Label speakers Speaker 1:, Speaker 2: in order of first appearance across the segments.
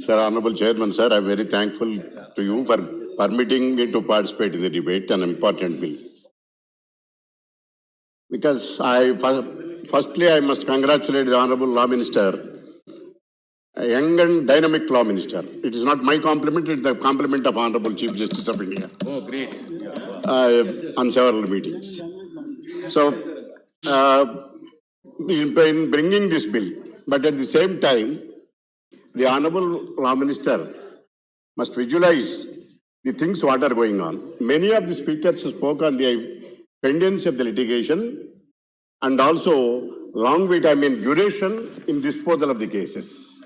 Speaker 1: Sir, Honorable Chairman, sir, I am very thankful to you for permitting me to participate in the debate, an important bill. Because firstly, I must congratulate the Honorable Law Minister, a young and dynamic Law Minister. It is not my compliment, it is the compliment of Honorable Chief Justice of India.
Speaker 2: Oh, great.
Speaker 1: On several meetings. So, in bringing this bill, but at the same time, the Honorable Law Minister must visualize the things what are going on. Many of the speakers spoke on the pendency of the litigation and also duration in disposal of the cases.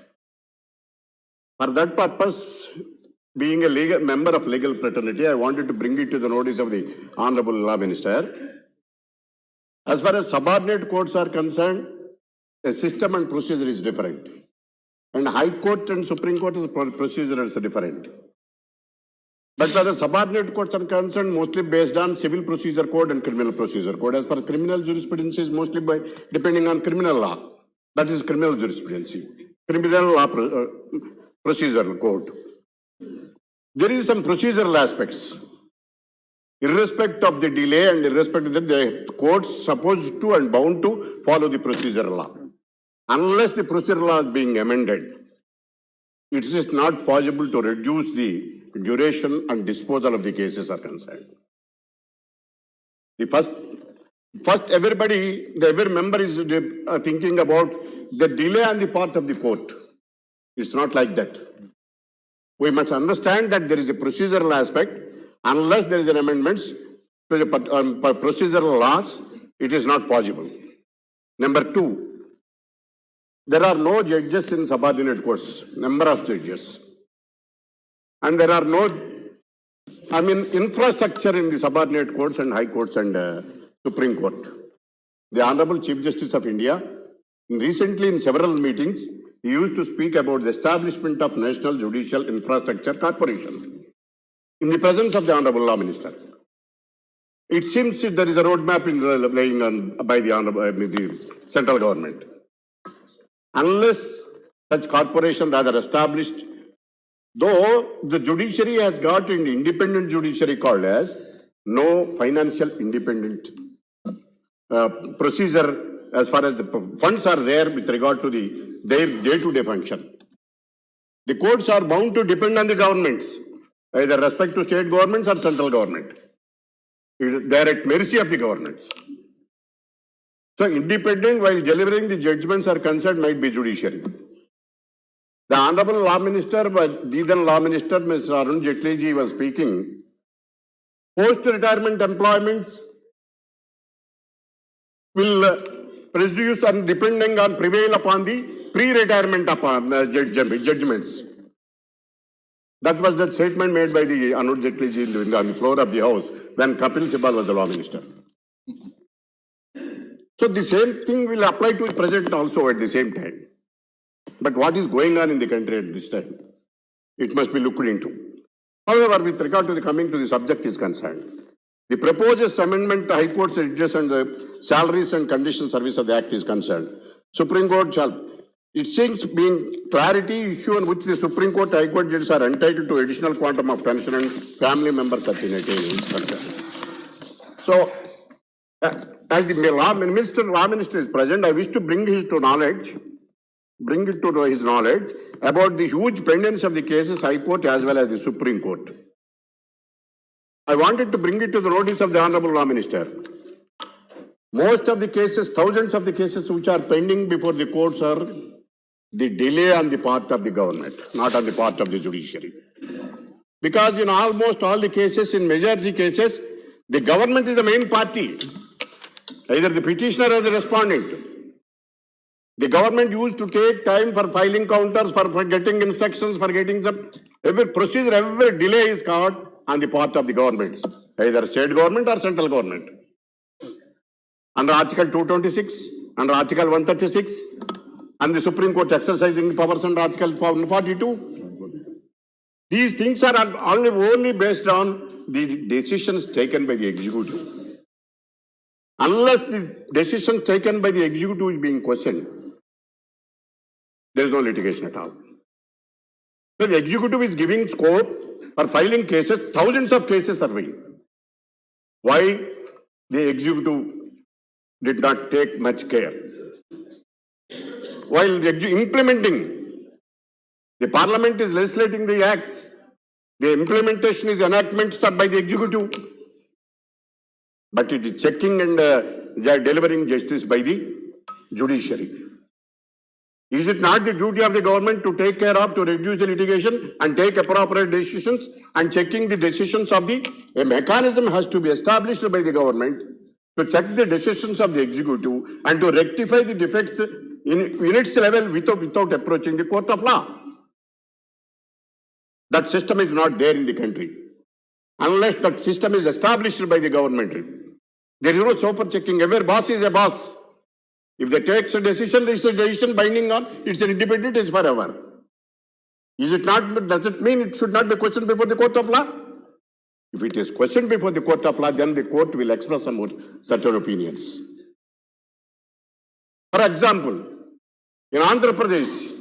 Speaker 1: For that purpose, being a member of legal fraternity, I wanted to bring it to the notice of the Honorable Law Minister. As far as subordinate courts are concerned, the system and procedure is different. And High Court and Supreme Court procedure is different. But for the subordinate courts are concerned, mostly based on civil procedure code and criminal procedure code. As per criminal jurisprudence is mostly depending on criminal law. That is criminal jurisprudence. Criminal law procedural code. There is some procedural aspects. Irrespective of the delay and irrespective of the courts supposed to and bound to follow the procedural law. Unless the procedural law is being amended, it is not possible to reduce the duration and disposal of the cases are concerned. The first every member is thinking about the delay on the part of the court. It's not like that. We must understand that there is a procedural aspect. Unless there is an amendments to the procedural laws, it is not possible. Number two, there are no judges in subordinate courts, number of judges. And there are no, infrastructure in the subordinate courts and high courts and Supreme Court. The Honorable Chief Justice of India, recently in several meetings, he used to speak about the establishment of National Judicial Infrastructure Corporation in the presence of the Honorable Law Minister. It seems there is a roadmap laying on by the central government. Unless such corporation rather established, though the judiciary has got an independent judiciary called as no financial independent procedure as far as the funds are there with regard to their day-to-day function. The courts are bound to depend on the governments, either respect to state governments or central government. They are at mercy of the governments. So independent while delivering the judgments are concerned might be judiciary. The Honorable Law Minister, then Law Minister, Mr. Arun Jaitley ji was speaking, post-retirement employments will produce and depending on prevail upon the pre-retirement judgments. That was the statement made by the Arun Jaitley ji on the floor of the House when Kapil Sibal was the Law Minister. So the same thing will apply to the President also at the same time. But what is going on in the country at this time? It must be looked into. However, with regard to the coming to the subject is concerned, the proposed amendment to High Court judges and the salaries and conditions service of the Act is concerned. Supreme Court shall, it seems being clarity issue on which the Supreme Court, High Court judges are entitled to additional quantum of pension and family member certainty is concerned. So, as the Law Minister is present, I wish to bring it to his knowledge about the huge pendency of the cases High Court as well as the Supreme Court. I wanted to bring it to the notice of the Honorable Law Minister. Most of the cases, thousands of the cases which are pending before the courts are the delay on the part of the government, not on the part of the judiciary. Because in almost all the cases, in majority cases, the government is the main party, either the petitioner or the respondent. The government used to take time for filing counters, for getting instructions, for getting every procedure, every delay is caught on the part of the governments, either state government or central government. Under Article 226, under Article 136, and the Supreme Court exercising powers under Article 142. These things are only based on the decisions taken by the executive. Unless the decisions taken by the executive is being questioned, there is no litigation at all. So the executive is giving scope for filing cases, thousands of cases are being. Why the executive did not take much care? While implementing, the parliament is legislating the acts, the implementation is enactments are by the executive, but it is checking and delivering justice by the judiciary. Is it not the duty of the government to take care of, to reduce the litigation and take appropriate decisions, and checking the decisions of a mechanism has to be established by the government to check the decisions of the executive and to rectify the defects in its level without approaching the court of law. That system is not there in the country. Unless that system is established by the government, there is no super checking. Every boss is a boss. If they take a decision, there is a decision binding on, it's an independent, it's forever. Is it not, does it mean it should not be questioned before the court of law? If it is questioned before the court of law, then the court will express some certain opinions. For example, in Andhra Pradesh,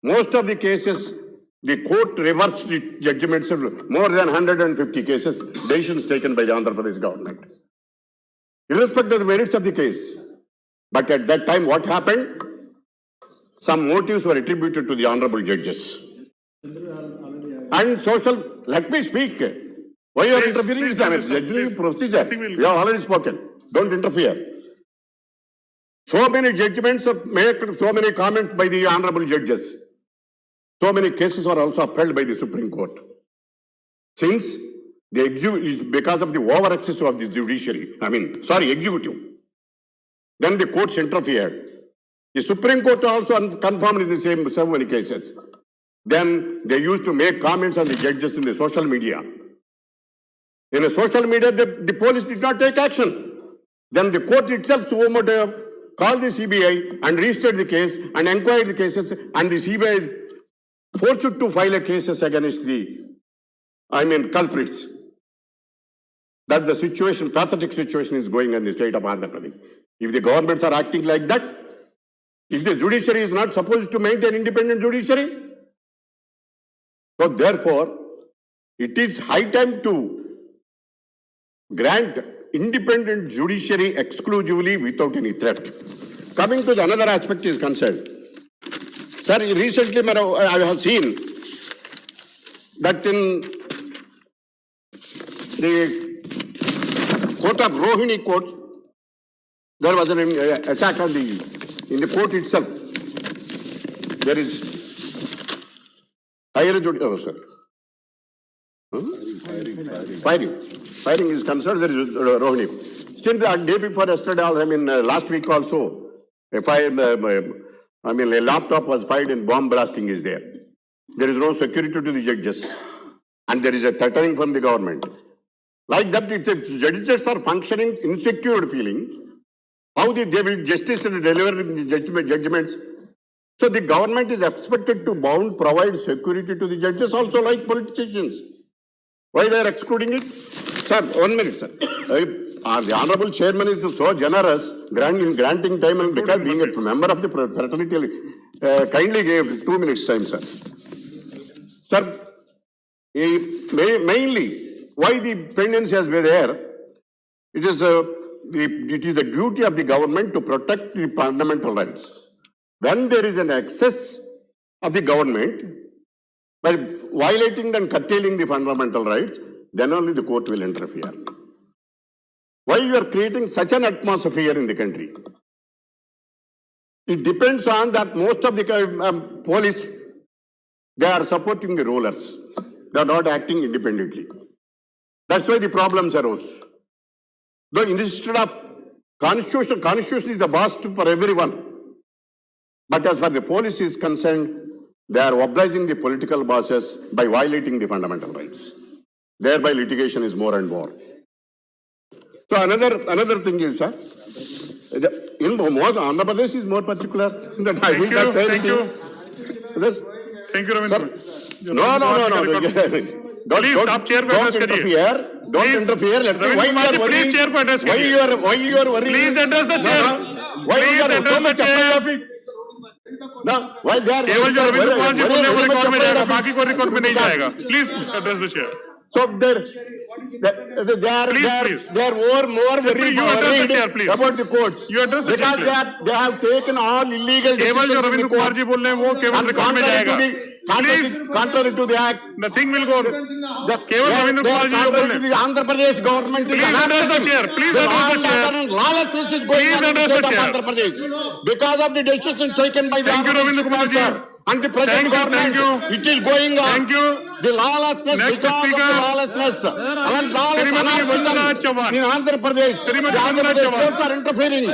Speaker 1: most of the cases, the court reversed the judgments of more than 150 cases, decisions taken by the Andhra Pradesh government. Irrespective of the merits of the case. But at that time, what happened? Some motives were attributed to the honorable judges. And social, let me speak. Why you are interfering? It's a judicial procedure. We have already spoken. Don't interfere. So many judgments made, so many comments by the honorable judges. So many cases were also upheld by the Supreme Court. Since because of the over excess of the judiciary, executive. Then the courts interfered. The Supreme Court also confirmed in the same so many cases. Then they used to make comments on the judges in the social media. In the social media, the police did not take action. Then the court itself called the CBI and registered the case and inquired the cases, and the CBI forced to file a cases against the culprits. That the situation, pathetic situation is going on in the state of Andhra Pradesh. If the governments are acting like that, if the judiciary is not supposed to maintain independent judiciary, so therefore, it is high time to grant independent judiciary exclusively without any threat. Coming to the another aspect is concerned. Sir, recently I have seen that in the court of Rohini court, there was an attack on in the court itself. There is higher judicial, Firing is concerned, there is Rohini. Still, the day before yesterday, last week also, a laptop was fired and bomb blasting is there. There is no security to the judges. And there is a threatening from the government. Like that, the judges are functioning insecure feeling. How they will justice and deliver the judgments. So the government is expected to provide security to the judges also like politicians. Why they are excluding it? Sir, 1 minute, sir. The Honorable Chairman is so generous in granting time, and because being a member of the fraternity, kindly gave 2 minutes time, sir. Sir, mainly, why the pendency has been there, it is the duty of the government to protect the fundamental rights. When there is an excess of the government, by violating and curtailing the fundamental rights, then only the court will interfere. Why you are creating such an atmosphere in the country? It depends on that most of the police, they are supporting the rulers. They are not acting independently. That's why the problems arose. Though instead of constitution is the boss for everyone. But as far as the police is concerned, they are obliging the political bosses by violating the fundamental rights. Thereby litigation is more and more. So another thing is, sir, Andhra Pradesh is more particular that I will not say anything.
Speaker 2: Thank you, Ravindra.
Speaker 1: No. Don't interfere. Don't interfere. Let me. Why you are worrying?
Speaker 2: Please address the chair.
Speaker 1: Why you are so much afraid of it? No, why they are?
Speaker 2: केवल जो रविंद्र कुमार जी बोल रहे हैं वो record में जाएगा, बाकी कोई रिकॉर्ड में नहीं जाएगा. Please address the chair.
Speaker 1: So they are more worried
Speaker 2: you address the chair, please.
Speaker 1: about the courts.
Speaker 2: You address the
Speaker 1: because
Speaker 2: chair,
Speaker 1: they have taken all illegal
Speaker 2: केवल जो
Speaker 1: decisions in
Speaker 2: Ravindra
Speaker 1: the
Speaker 2: Kumar
Speaker 1: court.
Speaker 2: जी बोल रहे हैं वो केवल
Speaker 1: And
Speaker 2: record में जाएगा.
Speaker 1: contrary to the act.
Speaker 2: Nothing will go. केवल रविंद्र कुमार जी जो बोल रहे हैं.
Speaker 1: The Andhra Pradesh government is
Speaker 2: Please address the chair. Please
Speaker 1: the
Speaker 2: address the chair.
Speaker 1: lawlessness is going
Speaker 2: Please
Speaker 1: on in the
Speaker 2: address the
Speaker 1: state of
Speaker 2: chair.
Speaker 1: Andhra Pradesh because of the decisions taken by the
Speaker 2: Thank you,
Speaker 1: Honorable
Speaker 2: Ravindra
Speaker 1: Chief
Speaker 2: Kumar ji.
Speaker 1: Minister and the present
Speaker 2: Thank you,
Speaker 1: government.
Speaker 2: thank you.
Speaker 1: It is going on.
Speaker 2: Thank you.
Speaker 1: The lawlessness,
Speaker 2: Next
Speaker 1: because of
Speaker 2: speaker.
Speaker 1: the lawlessness and lawless
Speaker 2: Srimati Vandana Chauhan.
Speaker 1: anarchism in Andhra Pradesh.
Speaker 2: Srimati
Speaker 1: The Andhra
Speaker 2: Vandana
Speaker 1: Pradesh
Speaker 2: Chauhan.
Speaker 1: courts are interfering.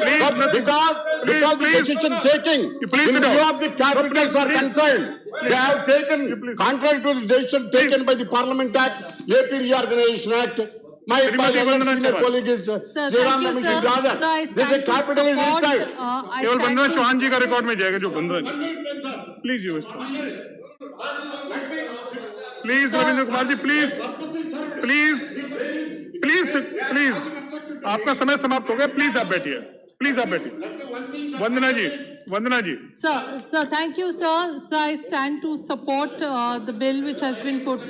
Speaker 2: Please,
Speaker 1: But
Speaker 2: nothing.
Speaker 1: because the
Speaker 2: please.
Speaker 1: decision taking
Speaker 2: Please
Speaker 1: in
Speaker 2: sit
Speaker 1: view
Speaker 2: down.
Speaker 1: of the capitals are
Speaker 2: please.
Speaker 1: concerned, they have taken,
Speaker 2: please.
Speaker 1: contrary to the decision taken by the Parliament Act, AP Reorganization Act. My
Speaker 2: Srimati Vandana
Speaker 1: senior
Speaker 2: Chauhan.
Speaker 1: colleague is
Speaker 3: Sir,
Speaker 1: Jairam
Speaker 3: thank you,
Speaker 1: Ramesh
Speaker 3: sir.
Speaker 1: Jadhav.
Speaker 3: So I
Speaker 1: This is a
Speaker 3: stand to
Speaker 1: capital is this
Speaker 3: support,
Speaker 1: time.
Speaker 3: I
Speaker 2: केवल
Speaker 3: stand
Speaker 2: Vandana
Speaker 3: to-
Speaker 2: Chauhan जी का record में जाएगा जो Vandana ji. Please you please Ravindra Kumar ji please please please please आपका समय समाप्त हो गया. प्लीज आप बैठिए. प्लीज आप बैठिए. वंदना जी.
Speaker 3: Sir, thank you, sir. So I stand to support the bill which has been put